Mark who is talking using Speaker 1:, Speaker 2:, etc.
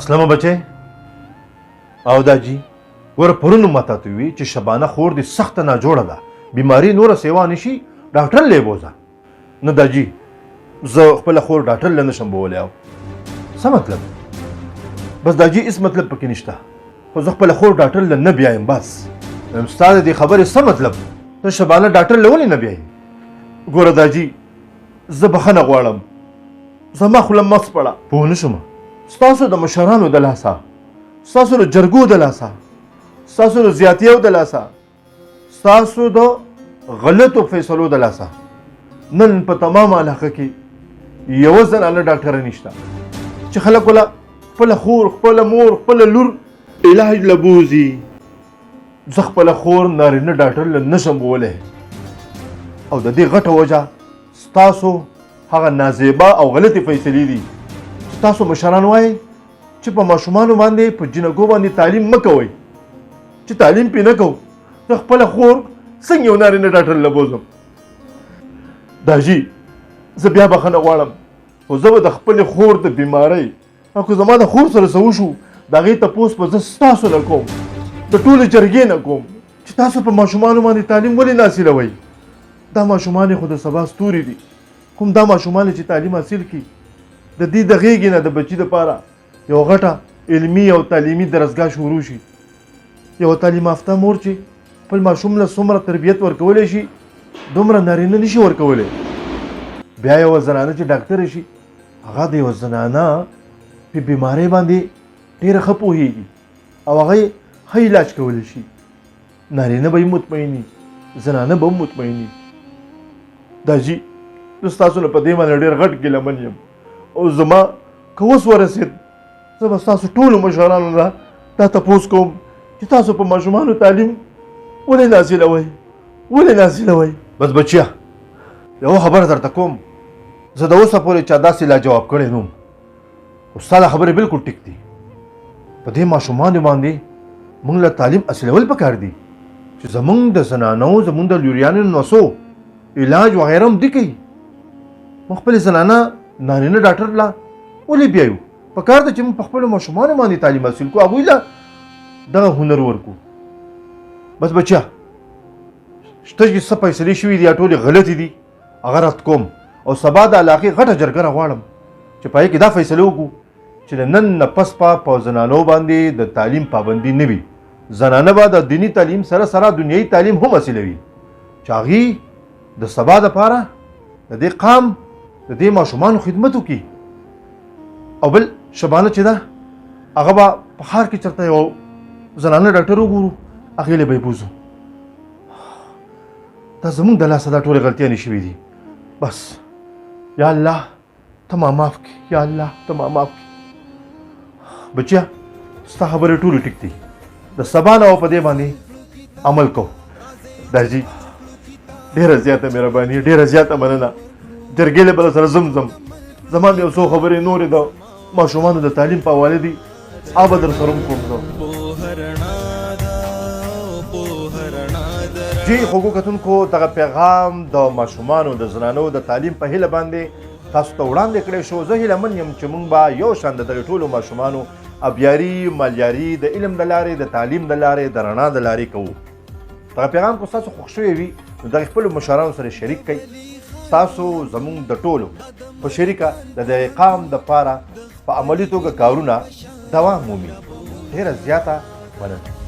Speaker 1: اسلمه بچې او داجي ور پرونو ماته ته وی چې شبانه خور دې سخت نه جوړه ده بیماری نور سیوا نشي ډاکټر لی بوزه نه داجي زه خپل خور ډاکټر له نشم بولی او څه مطلب بس داجي هیڅ مطلب پکې نشته خو زه خپل خور ډاکټر له نه بیایم بس ستا د دې خبرې څه مطلب ته شبانه ډاکټر له ولې نه بیایي ګوره داجي زه بخښنه غواړم زما خوله مه سپړه پوه نه شوم ستاسو د مشرانو د لاسه ستاسو د جرګو د لاسه ستاسو د زیاتیو د لاسه ستاسو د غلطو فیصلو د لاسه نن په تمام علاقه کې یوه زنانه ډاکټره نشته چې خلک وله خپله خور خپله مور خپله لور علاج له بوځي زه خپله خور نارینه ډاکټر له نشم بولی او د دې غټه وجه ستاسو هغه نازیبه او غلطې فیصلې دي ستاسو مشران وایي چې په ماشومانو باندې په جنګو باندې تعلیم مه کوئ چې تعلیم پې نه کوو زه خپله خور څنګه یو نارینه ډاکټر له بوځم داجي زه بیا بخښنه غواړم خو زه به د خپلې خور د بیمارۍ او که زما د خور سره څه وشو د هغې تپوس به زه ستاسو نه کوم د ټولې جرګې نه کوم چې تاسو په ماشومانو باندې تعلیم ولې نه حاصلوئ دا ماشومان خو د سبا ستوري دي کوم دا ماشومان چې تعلیم حاصل کړي د دې د غېږې نه د بچي دپاره یو غټه علمي او تعلیمي درسګاه شروع شي یو تعلیم یافته مور چې خپل ماشوم له څومره تربیت ورکولی شي دومره نارینه نشي ورکولی بیا یوه زنانه چې ډاکټره شي هغه د یوه زنانه په بیمارۍ باندې ډېره ښه پوهېږي او هغه ښه علاج کولی شي نارینه به یې مطمئني زنانه به هم مطمئني داجي زه ستاسو نه په دې باندې ډېر غټ ګیلمن یم او زما که اوس ورسېد زه به ستاسو ټولو مشرانو نه دا تپوس کوم چې تاسو په ماشومانو تعلیم ولې نه حاصلوئ ولې نه حاصلوئ بس بچیه یوه خبره درته کوم زه د اوسه پورې چا داسې لا جواب کړی نه وم خو ستا دا خبرې بلکل ټیک دي په دې ماشومانو باندې موږ له تعلیم حاصلول پکار دي چې زموږ د زنانو زموږ د لوریانو نسو علاج وغیره هم دي کوي موږ خپلې زنانه نارینه ډاکټر لا ولې بیایو پکار ده چې موږ په خپلو ماشومانو باندې تعلیم حاصل کړو هغوی له دغه هنر ورکړو بس بچیا شته چې څه فیصلې شوي دي یا ټولې غلطې دي هغه رد کوم او سبا د علاقې غټه جرګه راغواړم چې په هغې کې دا فیصله وکړو چې د نن نه پس په زنانو باندې د تعلیم پابندي نه وي زنانه به د دیني تعلیم سره سره دنیایي تعلیم هم حاصلوي چې هغې د سبا دپاره د دې قام د دې ماشومانو خدمت وکړي او بل شبانه چې ده هغه به په ښار کې چېرته یو زنانه ډاکټر وګورو هغې له به یې بوځو دا زموږ د لاسه دا ټولې غلطیانې شوي دي بس یا الله ته ما معاف کړي یا الله ته ما معاف کړي بچیا ستا خبرې ټولې ټیک دي د سبا نه په دې باندې عمل کو داجي ډېره زیاته مهرباني ډېره زیاته مننه جرګې له بله سره زم زما یو څو خبرې نورې د ماشومانو د تعلیم په حواله دي هغه به در سره هم کوم زه جی خوږو کتونکو دغه پیغام د ماشومانو د زنانو د تعلیم په هیله باندې تاسو ته وړاندې کړی شو زه هیله من یم چې موږ به یو شان د دغې ټولو ماشومانو ابیاري مالیاري د علم د لارې د تعلیم د لارې د رڼا د لارې کوو دغه پیغام که ستاسو خوښ شوی وي نو دغې خپلو مشرانو سره شریک کړئ تاسو زموږ د ټولو په شریکه د دغې قام دپاره په عملي توګه کارونه دوام مومي ډېره زیاته مننه